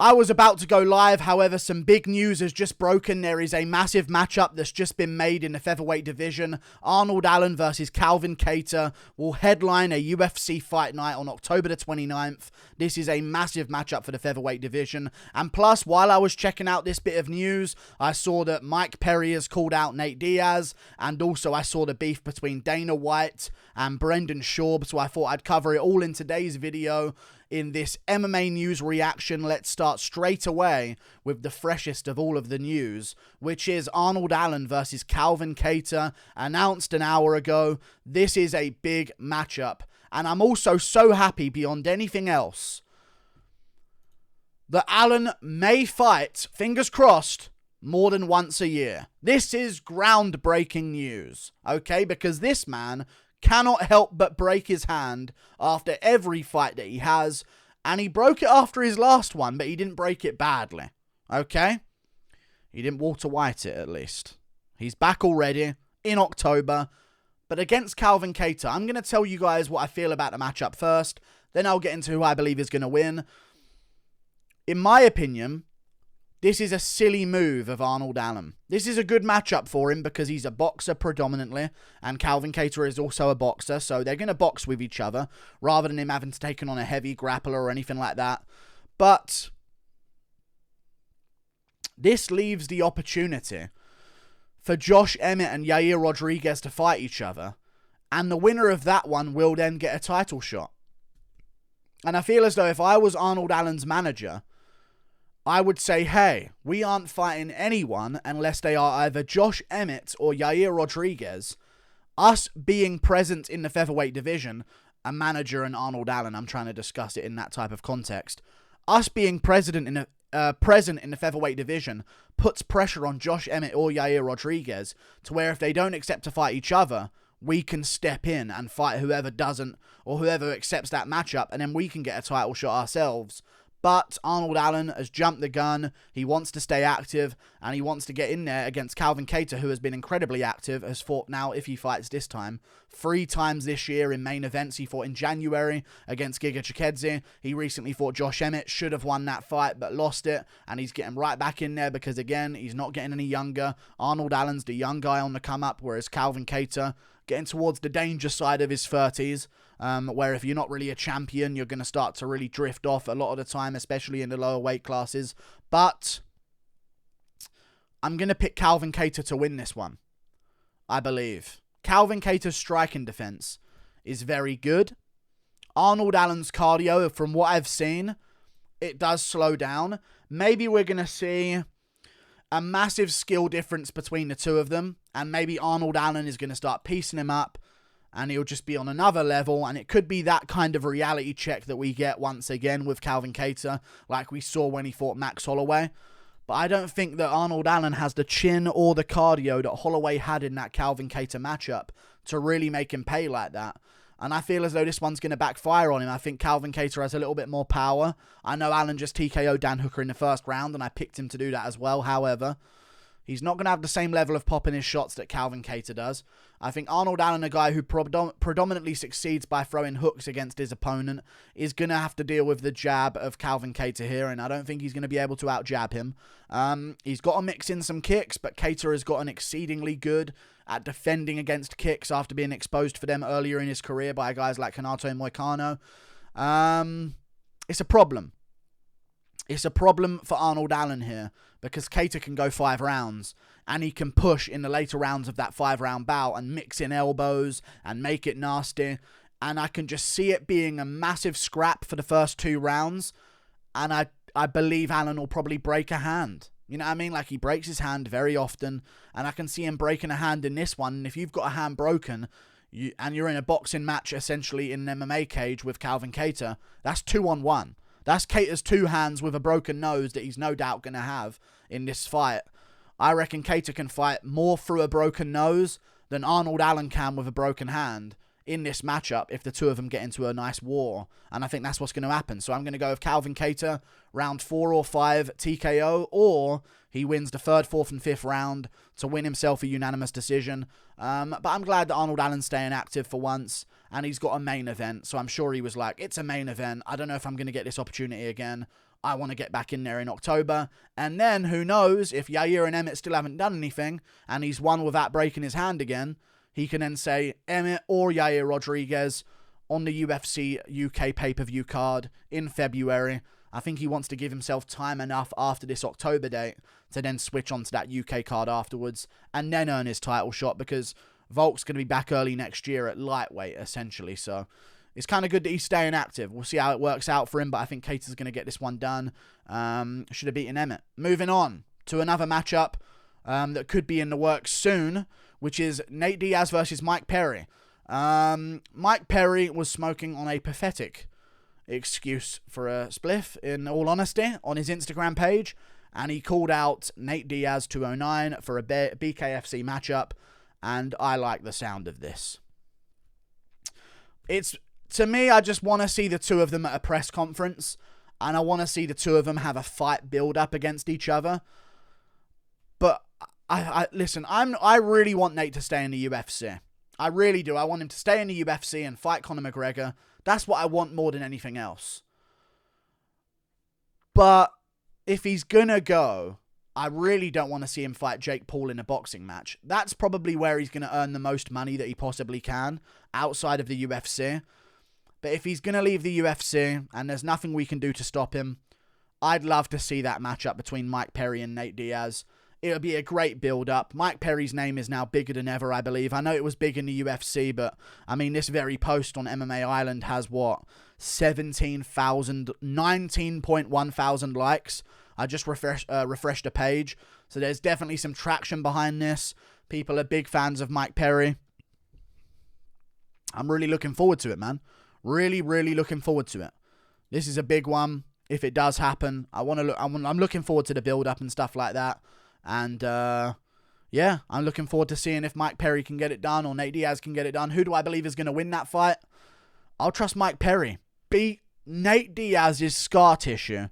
I was about to go live, however, some big news has just broken. There is a massive matchup that's just been made in the featherweight division. Arnold Allen versus Calvin Kattar will headline a UFC fight night on October the 29th. This is a massive matchup for the featherweight division. And plus, while I was checking out this bit of news, I saw that Mike Perry has called out Nate Diaz, and also I saw the beef between Dana White and Brendan Schaub, so I thought I'd cover it all in today's video. In this MMA news reaction, let's start straight away with the freshest of all of the news, which is Arnold Allen versus Calvin Kattar, announced an hour ago. This is a big matchup, and I'm also so happy beyond anything else that Allen may fight, fingers crossed, more than once a year. This is groundbreaking news, okay? Because this man cannot help but break his hand after every fight that he has, and he broke it after his last one, but he didn't break it badly, okay? He didn't Walter White it, at least. He's back already in October, but against Calvin Kattar. I'm going to tell you guys what I feel about the matchup first, then I'll get into who I believe is going to win. In my opinion, this is a silly move of Arnold Allen. This is a good matchup for him because he's a boxer predominantly, and Calvin Kattar is also a boxer, so they're going to box with each other rather than him having to take on a heavy grappler or anything like that. But this leaves the opportunity for Josh Emmett and Yair Rodriguez to fight each other, and the winner of that one will then get a title shot. And I feel as though if I was Arnold Allen's manager, I would say, hey, we aren't fighting anyone unless they are either Josh Emmett or Yair Rodriguez. Us being present in the featherweight division, a manager and Arnold Allen, I'm trying to discuss it in that type of context. Us being present in the featherweight division puts pressure on Josh Emmett or Yair Rodriguez to where if they don't accept to fight each other, we can step in and fight whoever doesn't or whoever accepts that matchup, and then we can get a title shot ourselves. But Arnold Allen has jumped the gun. He wants to stay active, and he wants to get in there against Calvin Kattar, who has been incredibly active, has fought now, if he fights this time, 3 times this year in main events. He fought in January against Giga Chikadze. He recently fought Josh Emmett, should have won that fight, but lost it, and he's getting right back in there because, again, he's not getting any younger. Arnold Allen's the young guy on the come-up, whereas Calvin Kattar getting towards the danger side of his 30s. Where if you're not really a champion, you're going to start to really drift off a lot of the time, especially in the lower weight classes. But I'm going to pick Calvin Kattar to win this one, I believe. Calvin Kattar's striking defense is very good. Arnold Allen's cardio, from what I've seen, it does slow down. Maybe we're going to see a massive skill difference between the two of them, and maybe Arnold Allen is going to start piecing him up, and he'll just be on another level, and it could be that kind of reality check that we get once again with Calvin Kattar, like we saw when he fought Max Holloway. But I don't think that Arnold Allen has the chin or the cardio that Holloway had in that Calvin Kattar matchup to really make him pay like that. And I feel as though this one's going to backfire on him. I think Calvin Kattar has a little bit more power. I know Allen just TKO'd Dan Hooker in the first round, and I picked him to do that as well. However, he's not going to have the same level of pop in his shots that Calvin Kattar does. I think Arnold Allen, a guy who predominantly succeeds by throwing hooks against his opponent, is going to have to deal with the jab of Calvin Kattar here, and I don't think he's going to be able to out-jab him. He's got to mix in some kicks, but Kattar has gotten exceedingly good at defending against kicks after being exposed for them earlier in his career by guys like Renato Moicano. It's a problem. It's a problem for Arnold Allen here because Kattar can go 5 rounds and he can push in the later rounds of that 5-round bout and mix in elbows and make it nasty. And I can just see it being a massive scrap for the first 2 rounds. And I believe Allen will probably break a hand. You know what I mean? Like, he breaks his hand very often, and I can see him breaking a hand in this one. And if you've got a hand broken, and you're in a boxing match essentially in an MMA cage with Calvin Kattar, that's 2-on-1. That's Kattar's 2 hands with a broken nose that he's no doubt going to have in this fight. I reckon Kattar can fight more through a broken nose than Arnold Allen can with a broken hand in this matchup if the two of them get into a nice war. And I think that's what's going to happen. So I'm going to go with Calvin Kattar, round 4 or 5 TKO, or he wins the 3rd, 4th, and 5th round to win himself a unanimous decision. But I'm glad that Arnold Allen's staying active for once, and he's got a main event. So I'm sure he was like, it's a main event. I don't know if I'm going to get this opportunity again. I want to get back in there in October. And then, who knows, if Yair and Emmett still haven't done anything, and he's won without breaking his hand again, he can then say Emmett or Yair Rodriguez on the UFC UK pay-per-view card in February. I think he wants to give himself time enough after this October date to then switch onto that UK card afterwards and then earn his title shot, because Volk's going to be back early next year at lightweight, essentially. So it's kind of good that he's staying active. We'll see how it works out for him, but I think Kattar's going to get this one done. Should have beaten Emmett. Moving on to another matchup that could be in the works soon, which is Nate Diaz versus Mike Perry. Mike Perry was smoking on a pathetic excuse for a spliff, in all honesty, on his Instagram page, and he called out Nate Diaz 209 for a BKFC matchup, and I like the sound of this. To me, I just want to see the two of them at a press conference, and I want to see the two of them have a fight build up against each other. But listen, I really want Nate to stay in the UFC. I really do. I want him to stay in the UFC and fight Conor McGregor. That's what I want more than anything else. But if he's gonna go, I really don't want to see him fight Jake Paul in a boxing match. That's probably where he's gonna earn the most money that he possibly can outside of the UFC. But if he's gonna leave the UFC and there's nothing we can do to stop him, I'd love to see that matchup between Mike Perry and Nate Diaz. It'll be a great build-up. Mike Perry's name is now bigger than ever, I believe. I know it was big in the UFC, but, I mean, this very post on MMA Island has, 19.1 thousand likes. I just refreshed the page. So there's definitely some traction behind this. People are big fans of Mike Perry. I'm really looking forward to it, man. Really, really looking forward to it. This is a big one. If it does happen, I'm looking forward to the build-up and stuff like that. And, yeah, I'm looking forward to seeing if Mike Perry can get it done or Nate Diaz can get it done. Who do I believe is going to win that fight? I'll trust Mike Perry. Beat Nate Diaz's scar tissue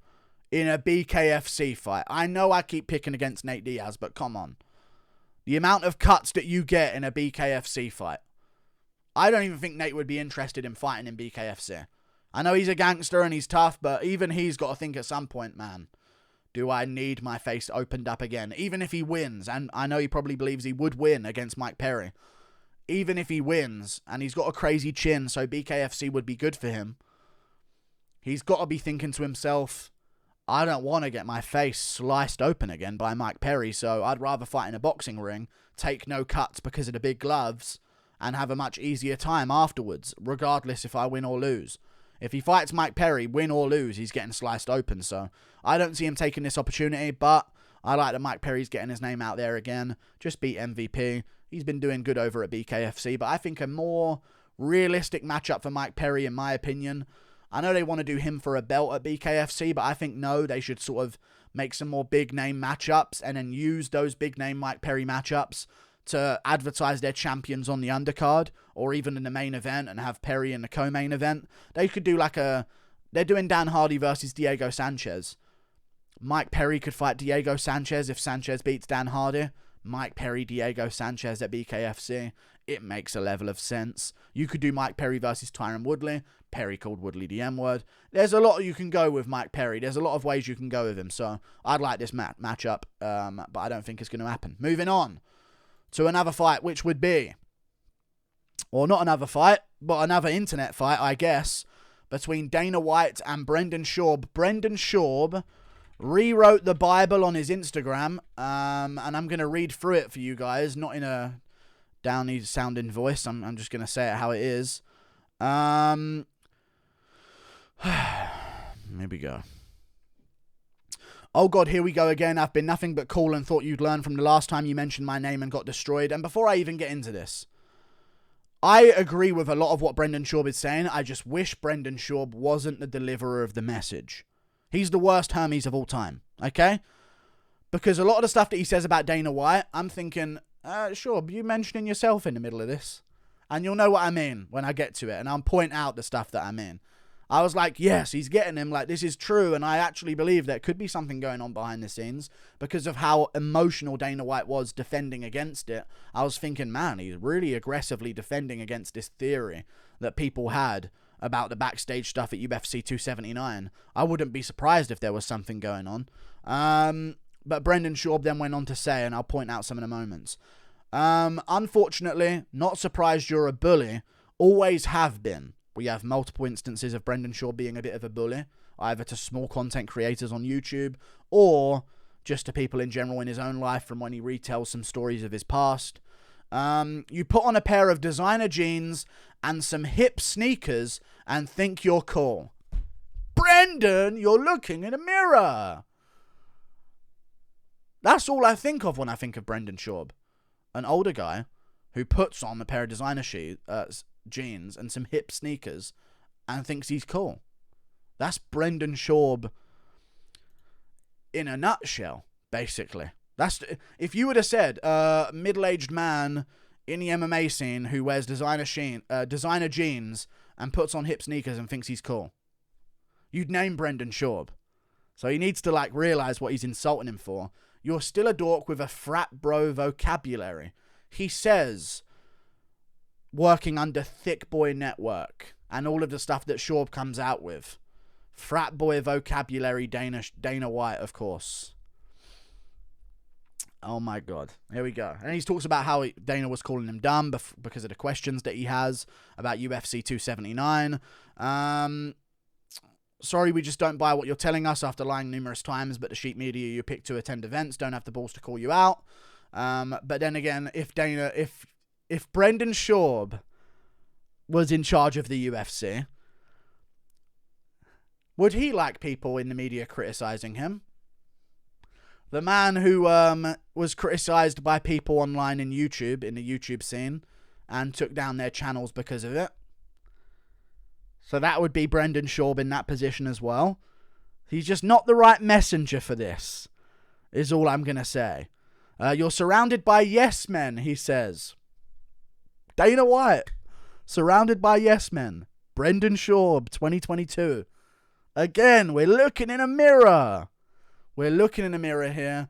in a BKFC fight. I know I keep picking against Nate Diaz, but come on. The amount of cuts that you get in a BKFC fight. I don't even think Nate would be interested in fighting in BKFC. I know he's a gangster and he's tough, but even he's got to think at some point, man, do I need my face opened up again? Even if he wins, and I know he probably believes he would win against Mike Perry. Even if he wins, and he's got a crazy chin, so BKFC would be good for him, he's got to be thinking to himself, I don't want to get my face sliced open again by Mike Perry, so I'd rather fight in a boxing ring, take no cuts because of the big gloves, and have a much easier time afterwards, regardless if I win or lose. If he fights Mike Perry, win or lose, he's getting sliced open. So I don't see him taking this opportunity, but I like that Mike Perry's getting his name out there again. Just beat MVP. He's been doing good over at BKFC, but I think a more realistic matchup for Mike Perry, in my opinion. I know they want to do him for a belt at BKFC, but I think no, they should sort of make some more big name matchups and then use those big name Mike Perry matchups to advertise their champions on the undercard or even in the main event and have Perry in the co-main event. They could do they're doing Dan Hardy versus Diego Sanchez. Mike Perry could fight Diego Sanchez if Sanchez beats Dan Hardy. Mike Perry, Diego Sanchez at BKFC. It makes a level of sense. You could do Mike Perry versus Tyron Woodley. Perry called Woodley the M-word. There's a lot you can go with Mike Perry. There's a lot of ways you can go with him. So I'd like this matchup, but I don't think it's going to happen. Moving on to another fight, which would be, or not another fight, but another internet fight, I guess, between Dana White and Brendan Schaub. Brendan Schaub rewrote the Bible on his Instagram, and I'm going to read through it for you guys, not in a downy sounding voice. I'm just going to say it how it is. Here we go. Oh God, here we go again. I've been nothing but cool and thought you'd learn from the last time you mentioned my name and got destroyed. And before I even get into this, I agree with a lot of what Brendan Schaub is saying. I just wish Brendan Schaub wasn't the deliverer of the message. He's the worst Hermes of all time, okay? Because a lot of the stuff that he says about Dana White, I'm thinking, Schaub, you mentioning yourself in the middle of this. And you'll know what I mean when I get to it. And I'll point out the stuff that I mean. I was like, yes, he's getting him. Like, this is true. And I actually believe there could be something going on behind the scenes because of how emotional Dana White was defending against it. I was thinking, man, he's really aggressively defending against this theory that people had about the backstage stuff at UFC 279. I wouldn't be surprised if there was something going on. But Brendan Schaub then went on to say, and I'll point out some of the moments. Unfortunately, not surprised you're a bully. Always have been. We have multiple instances of Brendan Schaub being a bit of a bully, either to small content creators on YouTube or just to people in general in his own life from when he retells some stories of his past. You put on a pair of designer jeans and some hip sneakers and think you're cool. Brendan, you're looking in a mirror. That's all I think of when I think of Brendan Schaub. An older guy who puts on a pair of designer jeans and some hip sneakers and thinks he's cool. That's Brendan Schaub in a nutshell, basically. If you would have said a middle-aged man in the MMA scene who wears designer jeans and puts on hip sneakers and thinks he's cool, you'd name Brendan Schaub. So he needs to realize what he's insulting him for. You're still a dork with a frat bro vocabulary. He says, working under Thick Boy Network and all of the stuff that Schaub comes out with. Frat boy vocabulary, Dana White, of course. Oh my God. Here we go. And he talks about how Dana was calling him dumb because of the questions that he has about UFC 279. Sorry, we just don't buy what you're telling us after lying numerous times, but the sheep media you pick to attend events don't have the balls to call you out. But then again, if Brendan Schaub was in charge of the UFC, would he like people in the media criticizing him? The man who was criticized by people online in the YouTube scene, and took down their channels because of it. So that would be Brendan Schaub in that position as well. He's just not the right messenger for this, is all I'm going to say. You're surrounded by yes men, he says. Dana White, surrounded by yes men. Brendan Schaub, 2022. Again, we're looking in a mirror. We're looking in a mirror here.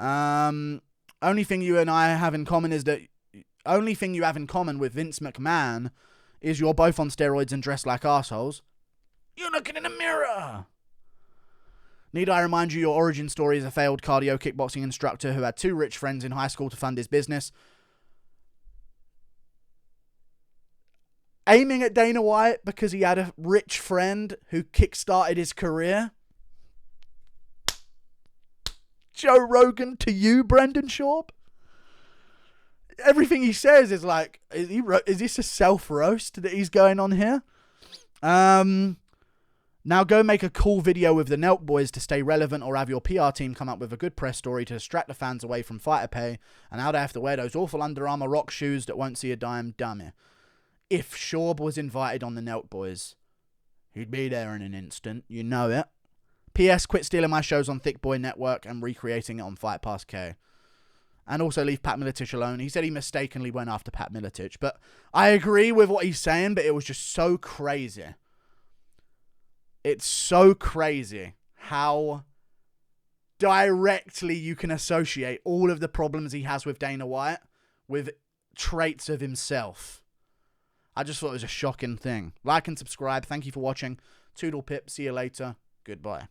Only thing you and I have in common is that... Only thing you have in common with Vince McMahon is you're both on steroids and dressed like assholes. You're looking in a mirror. Need I remind you your origin story is a failed cardio kickboxing instructor who had 2 rich friends in high school to fund his business. Aiming at Dana White because he had a rich friend who kickstarted his career. Joe Rogan to you, Brendan Schaub. Everything he says is like, is this a self-roast that he's going on here? Now go make a cool video with the Nelk Boys to stay relevant, or have your PR team come up with a good press story to distract the fans away from fighter pay and how they have to wear those awful Under Armour rock shoes that won't see a dime. Dummy. If Schaub was invited on the Nelk Boys, he'd be there in an instant. You know it. P.S. Quit stealing my shows on Thick Boy Network and recreating it on Fight Pass K. And also leave Pat Miletich alone. He said he mistakenly went after Pat Miletich. But I agree with what he's saying, but it was just so crazy. It's so crazy how directly you can associate all of the problems he has with Dana White with traits of himself. I just thought it was a shocking thing. Like and subscribe. Thank you for watching. Toodle pip. See you later. Goodbye.